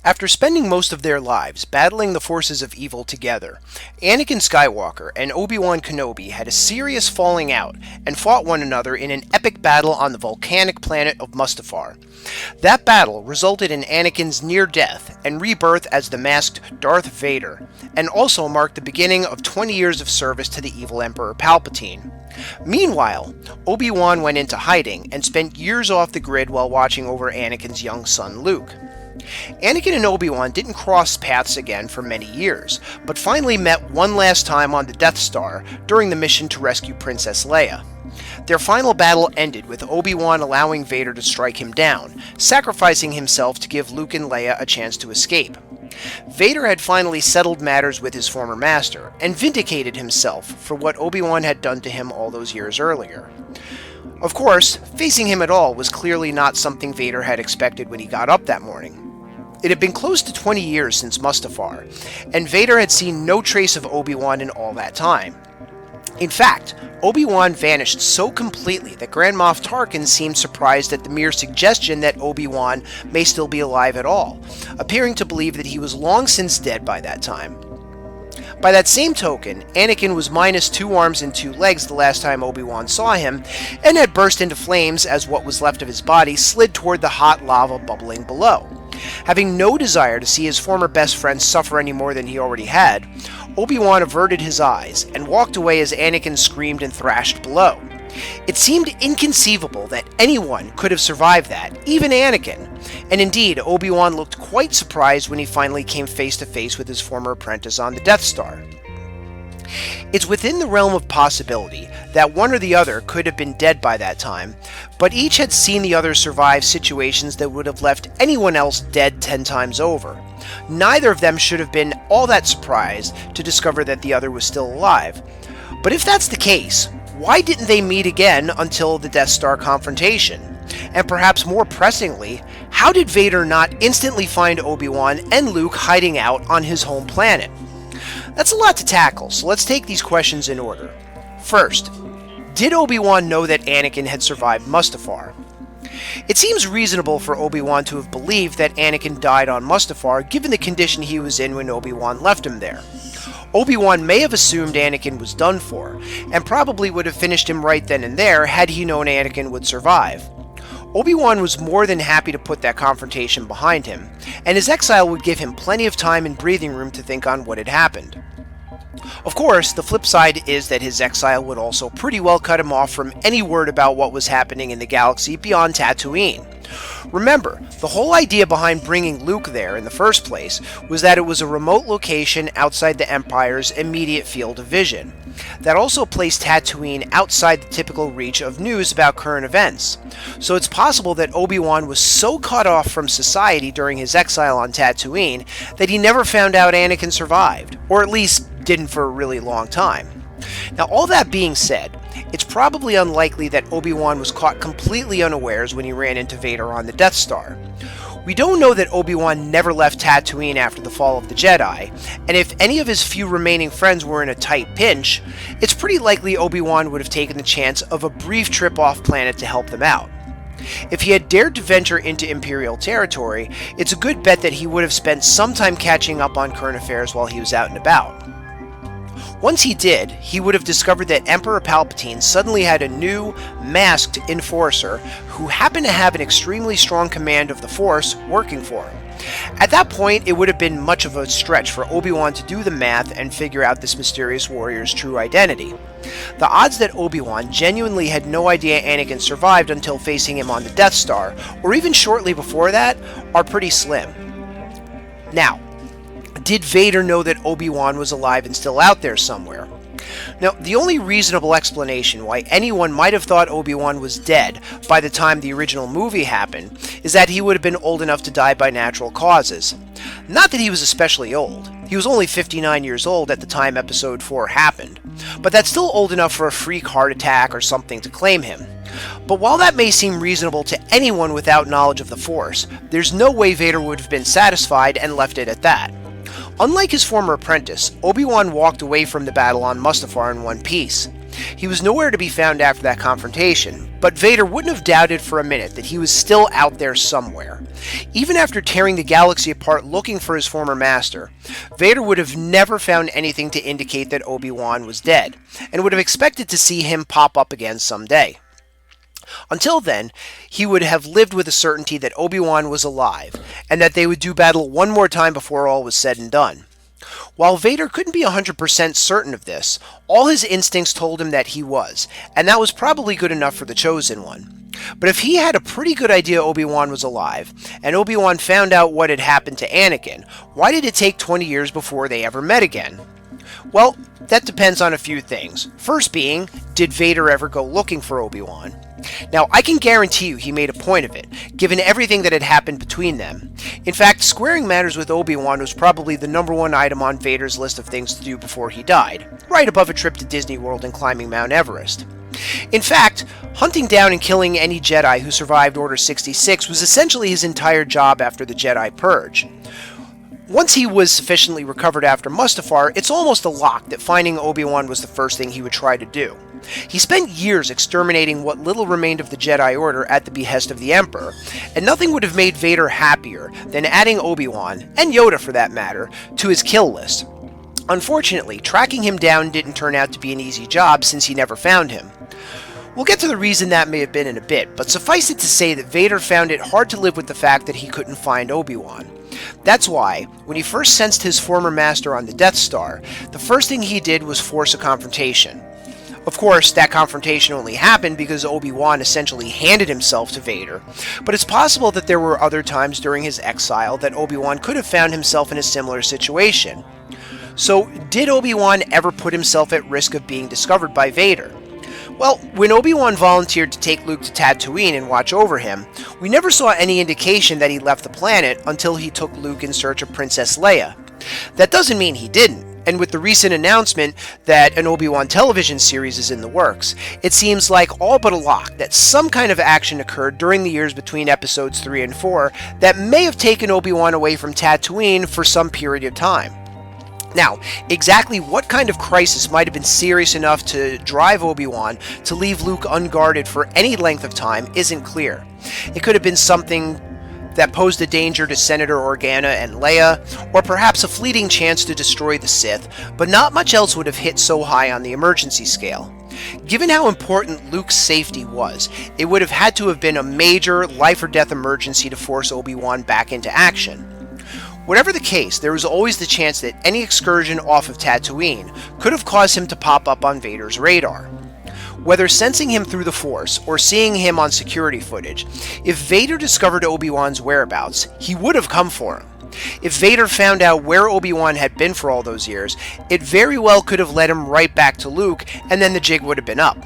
After spending most of their lives battling the forces of evil together, Anakin Skywalker and Obi-Wan Kenobi had a serious falling out and fought one another in an epic battle on the volcanic planet of Mustafar. That battle resulted in Anakin's near death and rebirth as the masked Darth Vader, and also marked the beginning of 20 years of service to the evil Emperor Palpatine. Meanwhile, Obi-Wan went into hiding and spent years off the grid while watching over Anakin's young son Luke. Anakin and Obi-Wan didn't cross paths again for many years, but finally met one last time on the Death Star during the mission to rescue Princess Leia. Their final battle ended with Obi-Wan allowing Vader to strike him down, sacrificing himself to give Luke and Leia a chance to escape. Vader had finally settled matters with his former master, and vindicated himself for what Obi-Wan had done to him all those years earlier. Of course, facing him at all was clearly not something Vader had expected when he got up that morning. It had been close to 20 years since Mustafar, and Vader had seen no trace of Obi-Wan in all that time. In fact, Obi-Wan vanished so completely that Grand Moff Tarkin seemed surprised at the mere suggestion that Obi-Wan may still be alive at all, appearing to believe that he was long since dead by that time. By that same token, Anakin was minus 2 arms and 2 legs the last time Obi-Wan saw him, and had burst into flames as what was left of his body slid toward the hot lava bubbling below. Having no desire to see his former best friend suffer any more than he already had, Obi-Wan averted his eyes and walked away as Anakin screamed and thrashed below. It seemed inconceivable that anyone could have survived that, even Anakin, and indeed Obi-Wan looked quite surprised when he finally came face to face with his former apprentice on the Death Star. It's within the realm of possibility that one or the other could have been dead by that time, but each had seen the other survive situations that would have left anyone else dead 10 times over. Neither of them should have been all that surprised to discover that the other was still alive. But if that's the case, why didn't they meet again until the Death Star confrontation? And perhaps more pressingly, how did Vader not instantly find Obi-Wan and Luke hiding out on his home planet? That's a lot to tackle, so let's take these questions in order. First, did Obi-Wan know that Anakin had survived Mustafar? It seems reasonable for Obi-Wan to have believed that Anakin died on Mustafar given the condition he was in when Obi-Wan left him there. Obi-Wan may have assumed Anakin was done for, and probably would have finished him right then and there had he known Anakin would survive. Obi-Wan was more than happy to put that confrontation behind him, and his exile would give him plenty of time and breathing room to think on what had happened. Of course, the flip side is that his exile would also pretty well cut him off from any word about what was happening in the galaxy beyond Tatooine. Remember, the whole idea behind bringing Luke there in the first place was that it was a remote location outside the Empire's immediate field of vision. That also placed Tatooine outside the typical reach of news about current events. So it's possible that Obi-Wan was so cut off from society during his exile on Tatooine that he never found out Anakin survived, or at least didn't for a really long time. Now, all that being said, it's probably unlikely that Obi-Wan was caught completely unawares when he ran into Vader on the Death Star. We don't know that Obi-Wan never left Tatooine after the fall of the Jedi, and if any of his few remaining friends were in a tight pinch, it's pretty likely Obi-Wan would have taken the chance of a brief trip off-planet to help them out. If he had dared to venture into Imperial territory, it's a good bet that he would have spent some time catching up on current affairs while he was out and about. Once he did, he would have discovered that Emperor Palpatine suddenly had a new, masked enforcer who happened to have an extremely strong command of the Force working for him. At that point, it would have been much of a stretch for Obi-Wan to do the math and figure out this mysterious warrior's true identity. The odds that Obi-Wan genuinely had no idea Anakin survived until facing him on the Death Star, or even shortly before that, are pretty slim. Now, did Vader know that Obi-Wan was alive and still out there somewhere? Now, the only reasonable explanation why anyone might have thought Obi-Wan was dead by the time the original movie happened is that he would have been old enough to die by natural causes. Not that he was especially old. He was only 59 years old at the time Episode 4 happened, but that's still old enough for a freak heart attack or something to claim him. But while that may seem reasonable to anyone without knowledge of the Force, there's no way Vader would have been satisfied and left it at that. Unlike his former apprentice, Obi-Wan walked away from the battle on Mustafar in one piece. He was nowhere to be found after that confrontation, but Vader wouldn't have doubted for a minute that he was still out there somewhere. Even after tearing the galaxy apart looking for his former master, Vader would have never found anything to indicate that Obi-Wan was dead, and would have expected to see him pop up again someday. Until then, he would have lived with the certainty that Obi-Wan was alive, and that they would do battle one more time before all was said and done. While Vader couldn't be 100% certain of this, all his instincts told him that he was, and that was probably good enough for the Chosen One. But if he had a pretty good idea Obi-Wan was alive, and Obi-Wan found out what had happened to Anakin, why did it take 20 years before they ever met again? Well, that depends on a few things. First being, did Vader ever go looking for Obi-Wan? Now, I can guarantee you he made a point of it, given everything that had happened between them. In fact, squaring matters with Obi-Wan was probably the #1 item on Vader's list of things to do before he died, right above a trip to Disney World and climbing Mount Everest. In fact, hunting down and killing any Jedi who survived Order 66 was essentially his entire job after the Jedi Purge. Once he was sufficiently recovered after Mustafar, it's almost a lock that finding Obi-Wan was the first thing he would try to do. He spent years exterminating what little remained of the Jedi Order at the behest of the Emperor, and nothing would have made Vader happier than adding Obi-Wan, and Yoda for that matter, to his kill list. Unfortunately, tracking him down didn't turn out to be an easy job since he never found him. We'll get to the reason that may have been in a bit, but suffice it to say that Vader found it hard to live with the fact that he couldn't find Obi-Wan. That's why, when he first sensed his former master on the Death Star, the first thing he did was force a confrontation. Of course, that confrontation only happened because Obi-Wan essentially handed himself to Vader, but it's possible that there were other times during his exile that Obi-Wan could have found himself in a similar situation. So, did Obi-Wan ever put himself at risk of being discovered by Vader? Well, when Obi-Wan volunteered to take Luke to Tatooine and watch over him, we never saw any indication that he left the planet until he took Luke in search of Princess Leia. That doesn't mean he didn't, and with the recent announcement that an Obi-Wan television series is in the works, it seems like all but a lock that some kind of action occurred during the years between episodes 3 and 4 that may have taken Obi-Wan away from Tatooine for some period of time. Now, exactly what kind of crisis might have been serious enough to drive Obi-Wan to leave Luke unguarded for any length of time isn't clear. It could have been something that posed a danger to Senator Organa and Leia, or perhaps a fleeting chance to destroy the Sith, but not much else would have hit so high on the emergency scale. Given how important Luke's safety was, it would have had to have been a major life-or-death emergency to force Obi-Wan back into action. Whatever the case, there was always the chance that any excursion off of Tatooine could have caused him to pop up on Vader's radar. Whether sensing him through the Force or seeing him on security footage, if Vader discovered Obi-Wan's whereabouts, he would have come for him. If Vader found out where Obi-Wan had been for all those years, it very well could have led him right back to Luke, and then the jig would have been up.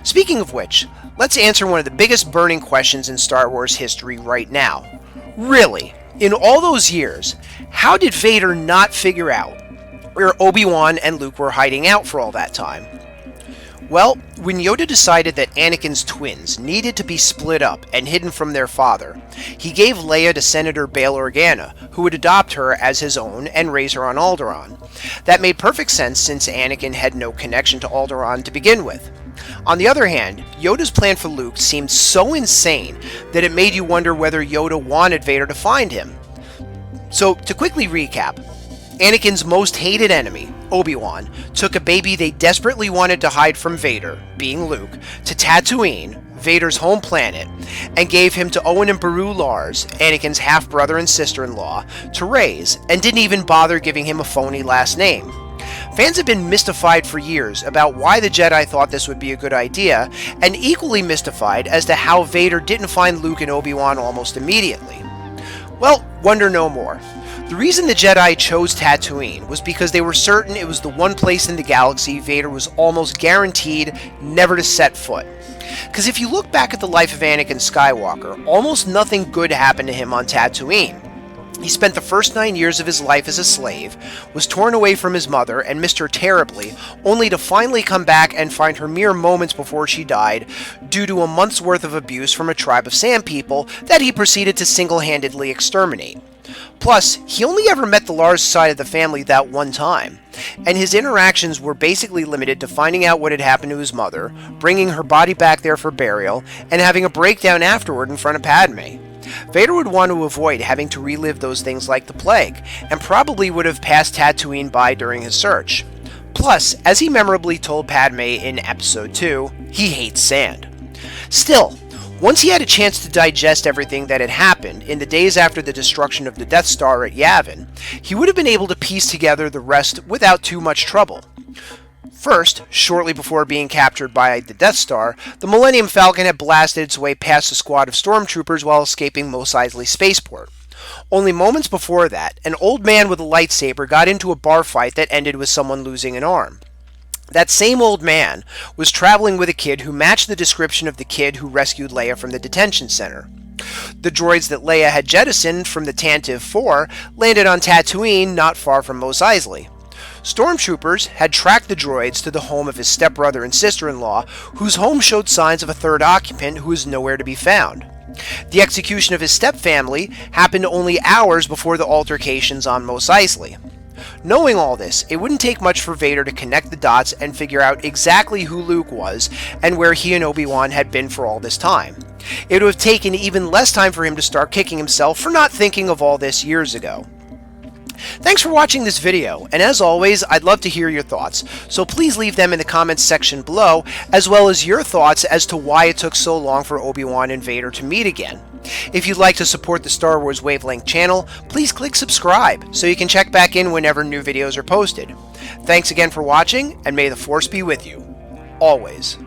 Speaking of which, let's answer one of the biggest burning questions in Star Wars history right now. Really? In all those years, how did Vader not figure out where Obi-Wan and Luke were hiding out for all that time? Well, when Yoda decided that Anakin's twins needed to be split up and hidden from their father, he gave Leia to Senator Bail Organa, who would adopt her as his own and raise her on Alderaan. That made perfect sense since Anakin had no connection to Alderaan to begin with. On the other hand, Yoda's plan for Luke seemed so insane that it made you wonder whether Yoda wanted Vader to find him. So, to quickly recap, Anakin's most hated enemy, Obi-Wan, took a baby they desperately wanted to hide from Vader, being Luke, to Tatooine, Vader's home planet, and gave him to Owen and Beru Lars, Anakin's half-brother and sister-in-law, to raise, and didn't even bother giving him a phony last name. Fans have been mystified for years about why the Jedi thought this would be a good idea, and equally mystified as to how Vader didn't find Luke and Obi-Wan almost immediately. Well, wonder no more. The reason the Jedi chose Tatooine was because they were certain it was the one place in the galaxy Vader was almost guaranteed never to set foot. Because if you look back at the life of Anakin Skywalker, almost nothing good happened to him on Tatooine. He spent the first 9 years of his life as a slave, was torn away from his mother and missed her terribly, only to finally come back and find her mere moments before she died due to a month's worth of abuse from a tribe of sand people that he proceeded to single-handedly exterminate. Plus, he only ever met the Lars side of the family that one time, and his interactions were basically limited to finding out what had happened to his mother, bringing her body back there for burial, and having a breakdown afterward in front of Padme. Vader would want to avoid having to relive those things like the plague, and probably would have passed Tatooine by during his search. Plus, as he memorably told Padme in Episode 2, he hates sand. Still, once he had a chance to digest everything that had happened in the days after the destruction of the Death Star at Yavin, he would have been able to piece together the rest without too much trouble. First, shortly before being captured by the Death Star, the Millennium Falcon had blasted its way past a squad of stormtroopers while escaping Mos Eisley Spaceport. Only moments before that, an old man with a lightsaber got into a bar fight that ended with someone losing an arm. That same old man was traveling with a kid who matched the description of the kid who rescued Leia from the detention center. The droids that Leia had jettisoned from the Tantive 4 landed on Tatooine not far from Mos Eisley. Stormtroopers had tracked the droids to the home of his stepbrother and sister-in-law, whose home showed signs of a third occupant who is nowhere to be found. The execution of his stepfamily happened only hours before the altercations on Mos Eisley. Knowing all this, it wouldn't take much for Vader to connect the dots and figure out exactly who Luke was and where he and Obi-Wan had been for all this time. It would have taken even less time for him to start kicking himself for not thinking of all this years ago. Thanks for watching this video, and as always, I'd love to hear your thoughts, so please leave them in the comments section below, as well as your thoughts as to why it took so long for Obi-Wan and Vader to meet again. If you'd like to support the Star Wars Wavelength channel, please click subscribe so you can check back in whenever new videos are posted. Thanks again for watching, and may the Force be with you. Always.